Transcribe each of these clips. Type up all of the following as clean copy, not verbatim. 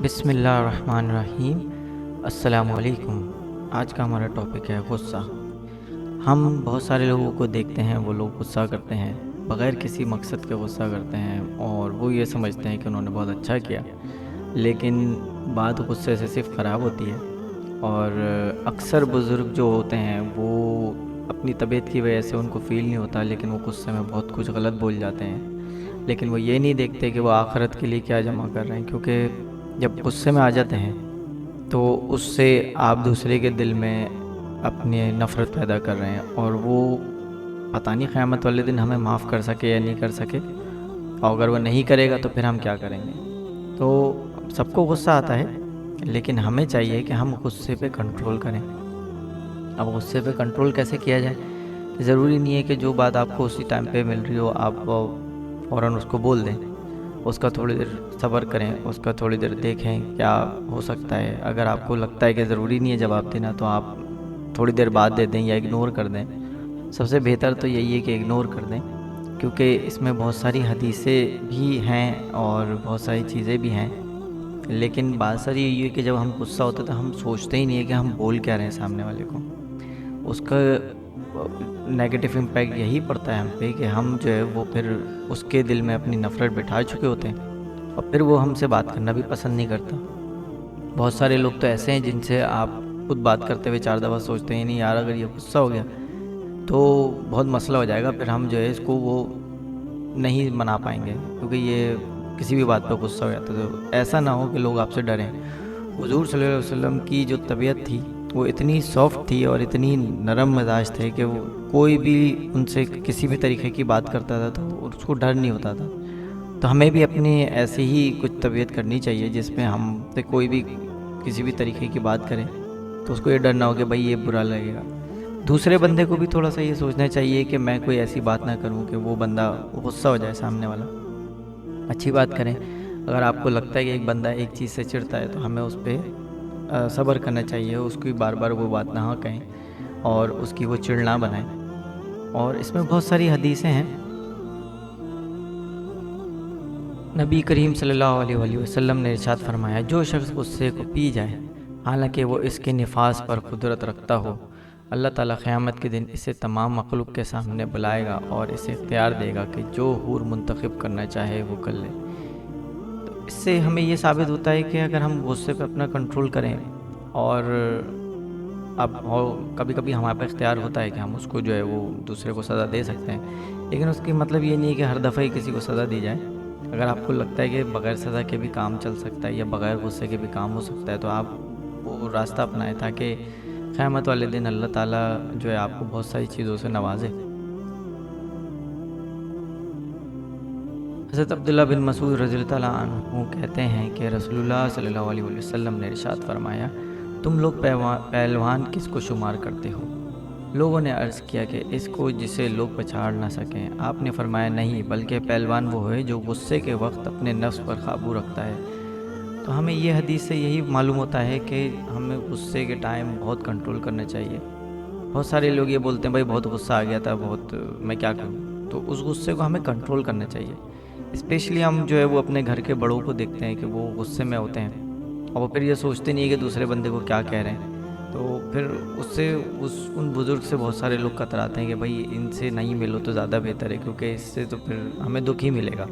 بسم اللہ الرحمن الرحیم۔ السلام علیکم۔ آج کا ہمارا ٹاپک ہے غصہ۔ ہم بہت سارے لوگوں کو دیکھتے ہیں، وہ لوگ غصہ کرتے ہیں بغیر کسی مقصد کے غصہ کرتے ہیں، اور وہ یہ سمجھتے ہیں کہ انہوں نے بہت اچھا کیا، لیکن بات غصے سے صرف خراب ہوتی ہے۔ اور اکثر بزرگ جو ہوتے ہیں وہ اپنی طبیعت کی وجہ سے ان کو فیل نہیں ہوتا، لیکن وہ غصے میں بہت کچھ غلط بول جاتے ہیں، لیکن وہ یہ نہیں دیکھتے کہ وہ آخرت کے لیے کیا جمع کر رہے ہیں، کیونکہ جب غصے میں آ جاتے ہیں تو اس سے آپ دوسرے کے دل میں اپنی نفرت پیدا کر رہے ہیں، اور وہ پتہ نہیں قیامت والے دن ہمیں معاف کر سکے یا نہیں کر سکے، اور اگر وہ نہیں کرے گا تو پھر ہم کیا کریں گے۔ تو سب کو غصہ آتا ہے، لیکن ہمیں چاہیے کہ ہم غصے پہ کنٹرول کریں۔ اب غصے پہ کنٹرول کیسے کیا جائے؟ ضروری نہیں ہے کہ جو بات آپ کو اسی ٹائم پہ مل رہی ہو آپ فوراً اس کو بول دیں، اس کا تھوڑی دیر صبر کریں، اس کا تھوڑی دیر دیکھیں کیا ہو سکتا ہے۔ اگر آپ کو لگتا ہے کہ ضروری نہیں ہے جواب دینا تو آپ تھوڑی دیر بعد دے دیں یا اگنور کر دیں۔ سب سے بہتر تو یہی ہے کہ اگنور کر دیں، کیونکہ اس میں بہت ساری حدیثیں بھی ہیں اور بہت ساری چیزیں بھی ہیں، لیکن بات ساری یہی ہے کہ جب ہم غصہ ہوتا ہے تو ہم سوچتے ہی نہیں ہے کہ ہم بول کیا رہے ہیں سامنے والے کو۔ اس کا نیگیٹو امپیکٹ یہی پڑتا ہے ہم پہ کہ ہم جو ہے وہ پھر اس کے دل میں اپنی نفرت بٹھا چکے ہوتے ہیں، اور پھر وہ ہم سے بات کرنا بھی پسند نہیں کرتا۔ بہت سارے لوگ تو ایسے ہیں جن سے آپ خود بات کرتے ہوئے 4 دفعہ سوچتے ہیں نہیں یار اگر یہ غصہ ہو گیا تو بہت مسئلہ ہو جائے گا، پھر ہم جو ہے اس کو وہ نہیں منا پائیں گے، کیونکہ یہ کسی بھی بات پہ غصہ ہو جاتا ہے۔ تو ایسا نہ ہو کہ لوگ آپ سے ڈریں۔ حضور صلی اللہ علیہ وسلم کی جو طبیعت تھی وہ اتنی سافٹ تھی اور اتنی نرم مزاج تھے کہ وہ کوئی بھی ان سے کسی بھی طریقے کی بات کرتا تھا تو اس کو ڈر نہیں ہوتا تھا۔ تو ہمیں بھی اپنی ایسی ہی کچھ طبیعت کرنی چاہیے جس میں ہم سے کوئی بھی کسی بھی طریقے کی بات کرے تو اس کو یہ ڈر نہ ہو کہ بھائی یہ برا لگے گا۔ دوسرے بندے کو بھی تھوڑا سا یہ سوچنا چاہیے کہ میں کوئی ایسی بات نہ کروں کہ وہ بندہ غصہ ہو جائے سامنے والا۔ اچھی بات کریں۔ اگر آپ کو لگتا ہے کہ ایک بندہ ایک چیز سے چڑھتا ہے تو ہمیں اس پہ صبر کرنا چاہیے، اس کی بار بار وہ بات نہ کہیں اور اس کی وہ چڑ نہ بنائیں۔ اور اس میں بہت ساری حدیثیں ہیں۔ نبی کریم صلی اللہ علیہ وآلہ وسلم نے ارشاد فرمایا جو شخص غصے کو پی جائے حالانکہ وہ اس کے نفاذ پر قدرت رکھتا ہو، اللہ تعالیٰ قیامت کے دن اسے تمام مخلوق کے سامنے بلائے گا اور اسے اختیار دے گا کہ جو حور منتخب کرنا چاہے وہ کر لے۔ تو اس سے ہمیں یہ ثابت ہوتا ہے کہ اگر ہم غصے پہ اپنا کنٹرول کریں، اور اب کبھی کبھی ہمارے پاس اختیار ہوتا ہے کہ ہم اس کو جو ہے وہ دوسرے کو سزا دے سکتے ہیں، لیکن اس کی مطلب یہ نہیں ہے کہ ہر دفعہ ہی کسی کو سزا دی جائے۔ اگر آپ کو لگتا ہے کہ بغیر سزا کے بھی کام چل سکتا ہے یا بغیر غصے کے بھی کام ہو سکتا ہے تو آپ وہ راستہ اپنائیں تاکہ قیامت والے دن اللہ تعالیٰ جو ہے آپ کو بہت ساری چیزوں سے نوازے۔ حضرت عبداللہ بن مسعود رضی اللہ تعالیٰ عنہ کہتے ہیں کہ رسول اللہ صلی اللہ علیہ وسلم نے ارشاد فرمایا تم لوگ پہلوان کس کو شمار کرتے ہو؟ لوگوں نے عرض کیا کہ اس کو جسے لوگ پچھاڑ نہ سکیں۔ آپ نے فرمایا نہیں، بلکہ پہلوان وہ ہے جو غصے کے وقت اپنے نفس پر قابو رکھتا ہے۔ تو ہمیں یہ حدیث سے یہی معلوم ہوتا ہے کہ ہمیں غصے کے ٹائم بہت کنٹرول کرنا چاہیے۔ بہت سارے لوگ یہ بولتے ہیں بھائی بہت غصہ آ گیا تھا، بہت میں کیا کروں، تو اس غصے کو ہمیں کنٹرول کرنا چاہیے۔ اسپیشلی ہم جو ہے وہ اپنے گھر کے بڑوں کو دیکھتے ہیں کہ وہ غصے میں ہوتے ہیں اور وہ پھر یہ سوچتے نہیں کہ دوسرے بندے کو کیا کہہ رہے ہیں، تو پھر اس سے ان بزرگ سے بہت سارے لوگ کتراتے ہیں کہ بھائی ان سے نہیں ملو تو زیادہ بہتر ہے، کیونکہ اس سے تو پھر ہمیں دکھ ہی ملے گا۔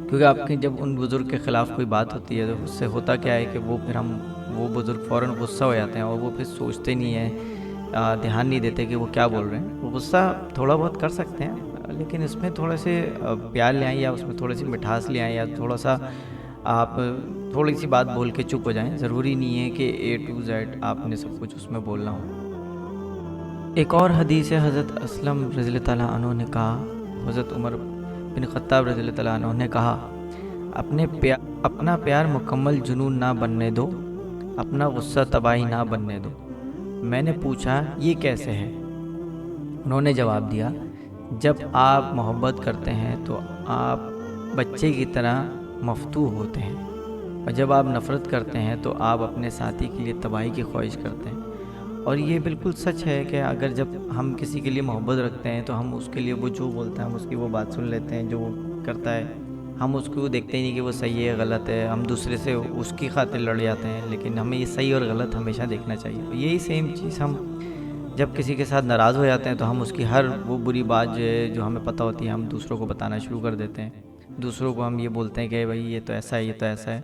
کیونکہ آپ کی جب ان بزرگ کے خلاف کوئی بات ہوتی ہے تو اس سے ہوتا کیا ہے کہ وہ بزرگ فوراً غصہ ہو جاتے ہیں اور وہ پھر سوچتے نہیں ہیں، دھیان نہیں دیتے کہ وہ کیا بول رہے ہیں۔ وہ غصہ تھوڑا بہت کر سکتے ہیں، لیکن اس میں تھوڑے سے پیار لے آئیں یا اس میں تھوڑی سی مٹھاس لے آئیں، یا تھوڑا سا آپ تھوڑی سی بات بول کے چپ ہو جائیں۔ ضروری نہیں ہے کہ A to Z آپ نے سب کچھ اس میں بولنا ہو۔ ایک اور حدیث ہے، حضرت اسلم رضی اللہ تعالیٰ عنہ نے کہا، حضرت عمر بن خطاب رضی اللہ تعالیٰ عنہ نے کہا اپنا پیار مکمل جنون نہ بننے دو، اپنا غصہ تباہی نہ بننے دو۔ میں نے پوچھا یہ کیسے ہے؟ انہوں نے جواب دیا جب آپ محبت کرتے ہیں تو آپ بچے کی طرح مفتوح ہوتے ہیں، اور جب آپ نفرت کرتے ہیں تو آپ اپنے ساتھی کے لیے تباہی کی خواہش کرتے ہیں۔ اور یہ بالکل سچ ہے کہ اگر جب ہم کسی کے لیے محبت رکھتے ہیں تو ہم اس کے لیے وہ جو بولتا ہے ہم اس کی وہ بات سن لیتے ہیں، جو وہ کرتا ہے ہم اس کو دیکھتے ہی نہیں کہ وہ صحیح ہے غلط ہے، ہم دوسرے سے اس کی خاطر لڑ جاتے ہیں، لیکن ہمیں یہ صحیح اور غلط ہمیشہ دیکھنا چاہیے۔ یہی سیم چیز ہم جب کسی کے ساتھ ناراض ہو جاتے ہیں تو ہم اس کی ہر وہ بری بات جو ہے جو ہمیں پتہ ہوتی ہے ہم دوسروں کو بتانا شروع کر دیتے ہیں، دوسروں کو ہم یہ بولتے ہیں کہ بھائی یہ تو ایسا ہے، یہ تو ایسا ہے۔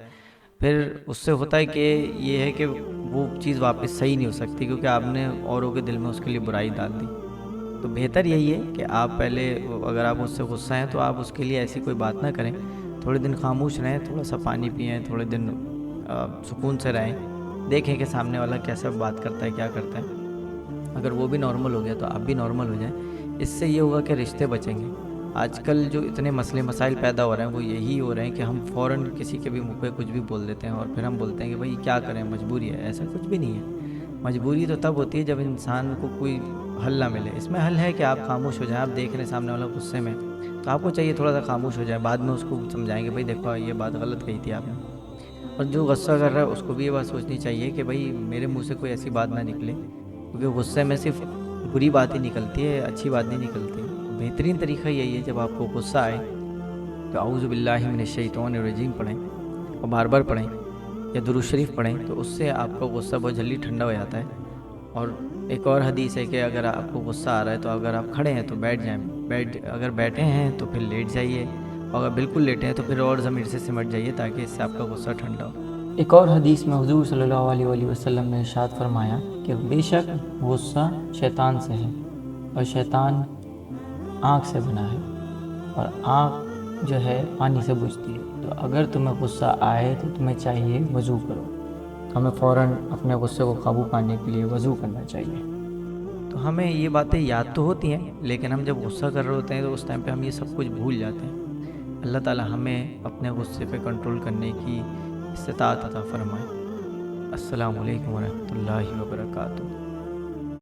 پھر اس سے ہوتا ہے کہ یہ ہے کہ وہ چیز واپس صحیح نہیں ہو سکتی، کیونکہ آپ نے اوروں کے دل میں اس کے لیے برائی ڈال دی۔ تو بہتر یہی ہے کہ آپ پہلے اگر آپ اس سے غصہ ہیں تو آپ اس کے لیے ایسی کوئی بات نہ کریں، تھوڑے دن خاموش رہیں، تھوڑا سا پانی پئیں، تھوڑے دن سکون سے رہیں، دیکھیں کہ سامنے والا کیسا بات کرتا ہے، کیا کرتا ہے۔ اگر وہ بھی نارمل ہو گیا تو آپ بھی نارمل ہو جائیں، اس سے یہ ہوگا کہ رشتے بچیں گے۔ آج کل جو اتنے مسئلے مسائل پیدا ہو رہے ہیں وہ یہی ہو رہے ہیں کہ ہم فوراً کسی کے بھی منہ پہ کچھ بھی بول دیتے ہیں، اور پھر ہم بولتے ہیں کہ بھائی کیا کریں، مجبوری ہے۔ ایسا کچھ بھی نہیں ہے، مجبوری تو تب ہوتی ہے جب انسان کو کوئی حل نہ ملے۔ اس میں حل ہے کہ آپ خاموش ہو جائیں، آپ دیکھ رہے ہیں سامنے والا غصے میں تو آپ کو چاہیے تھوڑا سا خاموش ہو جائے، بعد میں اس کو سمجھائیں گے بھائی دیکھو یہ بات غلط کہی تھی آپ نے۔ اور جو غصہ کر رہا ہے اس کو بھی یہ بات سوچنی چاہیے کہ بھائی میرے منہ سے کوئی ایسی بات نہ نکلے، کیونکہ غصے میں صرف بری بات ہی نکلتی ہے، اچھی بات نہیں نکلتی۔ بہترین طریقہ یہی ہے جب آپ کو غصہ آئے تو اعوذ باللہ من الشیطان الرجیم پڑھیں اور بار بار پڑھیں، یا درود شریف پڑھیں، تو اس سے آپ کا غصہ بہت جلدی ٹھنڈا ہو جاتا ہے۔ اور ایک اور حدیث ہے کہ اگر آپ کو غصہ آ رہا ہے تو اگر آپ کھڑے ہیں تو بیٹھ جائیں، اگر بیٹھے ہیں تو پھر لیٹ جائیے، اور اگر بالکل لیٹے ہیں تو پھر اور ضمیر سے سمٹ جائیے تاکہ اس سے آپ کا غصہ ٹھنڈا ہو۔ ایک اور حدیث میں حضور صلی اللہ علیہ وآلہ وسلم نے ارشاد فرمایا کہ بے شک غصہ شیطان سے ہے، اور شیطان آنکھ سے بنا ہے، اور آنکھ جو ہے پانی سے بجھتی ہے۔ تو اگر تمہیں غصہ آئے تو تمہیں چاہیے وضو کرو، ہمیں فوراً اپنے غصے کو قابو پانے کے لیے وضو کرنا چاہیے۔ تو ہمیں یہ باتیں یاد تو ہوتی ہیں، لیکن ہم جب غصہ کر رہے ہوتے ہیں تو اس ٹائم پہ ہم یہ سب کچھ بھول جاتے ہیں۔ اللہ تعالی ہمیں اپنے غصے پہ کنٹرول کرنے کی استطاعت عطا فرمائے۔ السلام علیکم ورحمۃ اللہ وبرکاتہ۔